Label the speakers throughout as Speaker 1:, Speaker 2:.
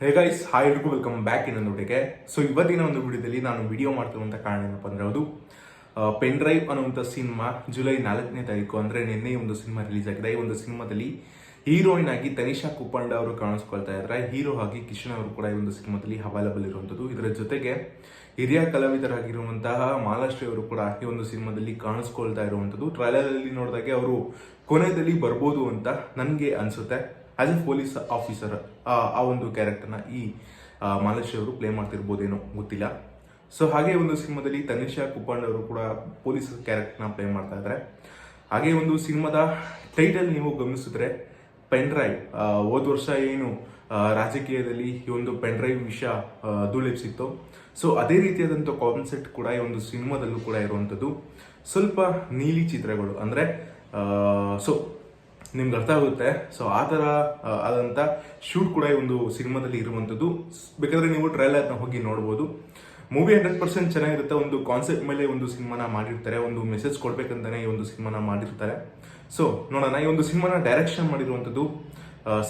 Speaker 1: Hey guys, hi ಎಲ್ರಿಗೂ welcome back ಇನ್ನೊಂದು ವಿಡಿಯೋಗೆ. ಸೊ ಇವತ್ತಿನ ಒಂದು ವಿಡಿಯೋದಲ್ಲಿ ನಾನು ವಿಡಿಯೋ ಮಾಡ್ತಿರುವಂಥ ಕಾರಣ ಏನಪ್ಪ ಅಂದರೆ ಅದು ಪೆನ್ ಡ್ರೈವ್ ಅನ್ನುವಂಥ ಸಿನಿಮಾ ಜುಲೈ 4ನೇ ತಾರೀಕು ಅಂದರೆ ನಿನ್ನೆ ಒಂದು ಸಿನಿಮಾ ರಿಲೀಸ್ ಆಗಿದೆ. ಈ ಒಂದು ಸಿನಿಮಾದಲ್ಲಿ ಹೀರೋಯಿನ್ ಆಗಿ ತನಿಷಾ ಕುಪ್ಪಂಡ ಅವರು ಕಾಣಿಸ್ಕೊಳ್ತಾ ಇದ್ದಾರೆ. ಹೀರೋ ಆಗಿ ಕಿಶನ್ ಅವರು ಕೂಡ ಈ ಒಂದು ಸಿನಿಮಾದಲ್ಲಿ ಅವೈಲಬಲ್ ಇರುವಂಥದ್ದು. ಇದರ ಜೊತೆಗೆ ಹಿರಿಯ ಕಲಾವಿದರಾಗಿರುವಂತಹ ಮಾಲಾಶ್ರೀ ಅವರು ಕೂಡ ಈ ಒಂದು ಸಿನಿಮಾದಲ್ಲಿ ಕಾಣಿಸ್ಕೊಳ್ತಾ ಇರುವಂಥದ್ದು. ಟ್ರೈಲರ್ ಅಲ್ಲಿ ನೋಡಿದಾಗೆ ಅವರು ಕೊನೆಯಲ್ಲಿ ಬರ್ಬೋದು ಅಂತ ನನಗೆ ಅನಿಸುತ್ತೆ. ಆಸ್ ಎ ಪೊಲೀಸ್ ಆಫೀಸರ್ ಆ ಒಂದು ಕ್ಯಾರೆಕ್ಟರ್ನ ಈ ಮಾಲಾಶ್ರೀ ಅವರು ಪ್ಲೇ ಮಾಡ್ತಿರ್ಬೋದೇನೋ ಗೊತ್ತಿಲ್ಲ. ಸೊ ಹಾಗೆ ಒಂದು ಸಿನಿಮಾದಲ್ಲಿ ತನಿಷಾ ಕುಪ್ಪಂಡ್ ಅವರು ಕೂಡ ಪೊಲೀಸ್ ಕ್ಯಾರೆಕ್ಟರ್ನ ಪ್ಲೇ ಮಾಡ್ತಾ ಇದ್ದಾರೆ. ಹಾಗೆ ಒಂದು ಸಿನಿಮಾದ ಟೈಟಲ್ ನೀವು ಗಮನಿಸಿದ್ರೆ ಪೆನ್ ಡ್ರೈವ್, ಹೋದ ವರ್ಷ ಏನು ರಾಜಕೀಯದಲ್ಲಿ ಈ ಒಂದು ಪೆನ್ ಡ್ರೈವ್ ವಿಷಯ ಧೂಳೆಬ್ಸಿತ್ತು. ಸೊ ಅದೇ ರೀತಿಯಾದಂಥ ಕಾನ್ಸೆಪ್ಟ್ ಕೂಡ ಈ ಒಂದು ಸಿನಿಮಾದಲ್ಲೂ ಕೂಡ ಇರುವಂಥದ್ದು. ಸ್ವಲ್ಪ ನೀಲಿ ಚಿತ್ರಗಳು ಅಂದರೆ ಸೊ ನಿಮ್ಗೆ ಅರ್ಥ ಆಗುತ್ತೆ. ಸೊ ಆ ಥರ ಆದಂಥ ಶೂಟ್ ಕೂಡ ಈ ಒಂದು ಸಿನಿಮಾದಲ್ಲಿ ಇರುವಂಥದ್ದು. ಬೇಕಾದ್ರೆ ನೀವು ಟ್ರೈಲರ್ನ ಹೋಗಿ ನೋಡ್ಬೋದು. ಮೂವಿ 100% ಚೆನ್ನಾಗಿರುತ್ತೆ. ಒಂದು ಕಾನ್ಸೆಪ್ಟ್ ಮೇಲೆ ಒಂದು ಸಿನಿಮಾನ ಮಾಡಿರ್ತಾರೆ, ಒಂದು ಮೆಸೇಜ್ ಕೊಡ್ಬೇಕಂತಾನೆ ಈ ಒಂದು ಸಿನಿಮಾನ ಮಾಡಿರ್ತಾರೆ. ಸೊ ನೋಡೋಣ. ಈ ಒಂದು ಸಿನಿಮಾನ ಡೈರೆಕ್ಷನ್ ಮಾಡಿರುವಂಥದ್ದು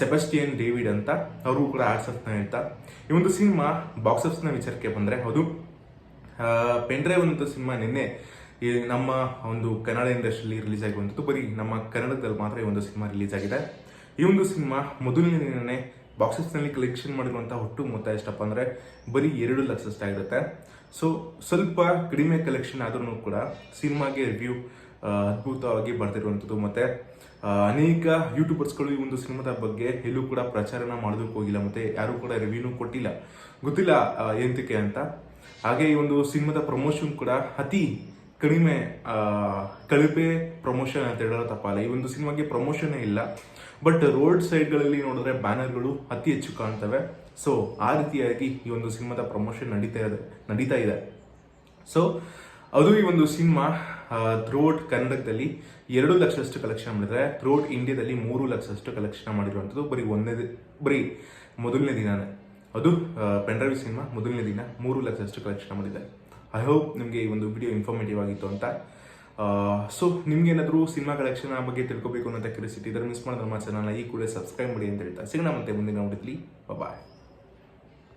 Speaker 1: ಸೆಬಾಸ್ಟಿಯನ್ ಡೇವಿಡ್ ಅಂತ, ಅವರು ಕೂಡ ಆರ್ಟ್ಸ್ ಹೇಳ್ತಾ. ಈ ಒಂದು ಸಿನಿಮಾ ಬಾಕ್ಸ್ ಆಫೀಸ್ನ ವಿಚಾರಕ್ಕೆ ಬಂದರೆ ಹೌದು, ಪೆನ್ ಡ್ರೈವ್ ಅನ್ನೋ ಸಿನಿಮಾ ನಿನ್ನೆ ನಮ್ಮ ಒಂದು ಕನ್ನಡ ಇಂಡಸ್ಟ್ರಿಯಲ್ಲಿ ರಿಲೀಸ್ ಆಗಿರುವಂಥದ್ದು. ಬರೀ ನಮ್ಮ ಕನ್ನಡದಲ್ಲಿ ಮಾತ್ರ ಈ ಒಂದು ಸಿನಿಮಾ ರಿಲೀಸ್ ಆಗಿದೆ. ಈ ಒಂದು ಸಿನಿಮಾ ಮೊದಲನೇ ದಿನನೇ ಬಾಕ್ಸ್ ಆಫೀಸ್ನಲ್ಲಿ ಕಲೆಕ್ಷನ್ ಮಾಡಿರುವಂಥ ಒಟ್ಟು ಮೊತ್ತ ಎಷ್ಟಪ್ಪ ಅಂದರೆ ಬರೀ 2 ಲಕ್ಷ ಆಗಿರುತ್ತೆ. ಸೊ ಸ್ವಲ್ಪ ಕಡಿಮೆ ಕಲೆಕ್ಷನ್ ಆದ್ರೂ ಕೂಡ ಸಿನಿಮಾಗೆ ರಿವ್ಯೂ ಅದ್ಭುತವಾಗಿ ಬರ್ತಿರುವಂಥದ್ದು. ಮತ್ತು ಅನೇಕ ಯೂಟ್ಯೂಬರ್ಸ್ಗಳು ಈ ಒಂದು ಸಿನಿಮಾದ ಬಗ್ಗೆ ಎಲ್ಲೂ ಕೂಡ ಪ್ರಚಾರನ ಮಾಡೋದಕ್ಕೆ ಹೋಗಿಲ್ಲ, ಮತ್ತು ಯಾರೂ ಕೂಡ ರಿವ್ಯೂನು ಕೊಟ್ಟಿಲ್ಲ, ಗೊತ್ತಿಲ್ಲ ಎಂತಕ್ಕೆ ಅಂತ. ಹಾಗೆ ಈ ಒಂದು ಸಿನಿಮಾದ ಪ್ರಮೋಷನ್ ಕೂಡ ಅತಿ ಕಡಿಮೆ ಪ್ರಮೋಷನ್ ಅಂತ ಹೇಳೋ ತಪ್ಪಲ್ಲ. ಈ ಒಂದು ಸಿನಿಮಾಗೆ ಪ್ರಮೋಷನ್ನೇ ಇಲ್ಲ. ಬಟ್ ರೋಡ್ ಸೈಡ್ಗಳಲ್ಲಿ ನೋಡಿದ್ರೆ ಬ್ಯಾನರ್ಗಳು ಅತಿ ಹೆಚ್ಚು ಕಾಣ್ತವೆ. ಸೊ ಆ ರೀತಿಯಾಗಿ ಈ ಒಂದು ಸಿನಿಮಾದ ಪ್ರಮೋಷನ್ ನಡೀತಾ ಇದೆ. ಸೊ ಅದು ಈ ಒಂದು ಸಿನಿಮಾ ಥ್ರೂಔಟ್ ಕನ್ನಡದಲ್ಲಿ 2 ಲಕ್ಷಷ್ಟು ಕಲೆಕ್ಷನ್ ಮಾಡಿದರೆ, ಥ್ರೂಔಟ್ ಇಂಡಿಯಾದಲ್ಲಿ 3 ಲಕ್ಷಷ್ಟು ಕಲೆಕ್ಷನ್ ಮಾಡಿರುವಂಥದ್ದು ಬರೀ ಮೊದಲನೇ ದಿನನೇ. ಅದು ಪೆನ್ ಡ್ರೈವ್ ಸಿನಿಮಾ ಮೊದಲನೇ ದಿನ 3 ಲಕ್ಷಷ್ಟು ಕಲೆಕ್ಷನ್ ಮಾಡಿದೆ. ಐ ಹೋಪ್ ನಿಮಗೆ ಈ ಒಂದು ವಿಡಿಯೋ ಇನ್ಫಾರ್ಮೇಟಿವ್ ಆಗಿತ್ತು ಅಂತ. ಸೊ ನಿಮ್ಗೇನಾದರೂ ಸಿನಿಮಾ ಕಲೆಕ್ಷನ್ ಬಗ್ಗೆ ತಿಳ್ಕೊಬೇಕು ಅನ್ನೋ ಕ್ಯೂರಿಯಾಸಿಟಿ ಇದ್ರೆ ಮಿಸ್ ಮಾಡಿದ್ರೆ ನಮ್ಮ ಚಾನಲ್ನ ಈ ಕೂಡ ಸಬ್ಸ್ಕ್ರೈಬ್ ಮಾಡಿ ಅಂತ ಹೇಳ್ತಾ ಸಿಗೋಣ ಮತ್ತೆ ಮುಂದಿನ ವಿಡಿಯೋದಲ್ಲಿ. ಬಾಯ್.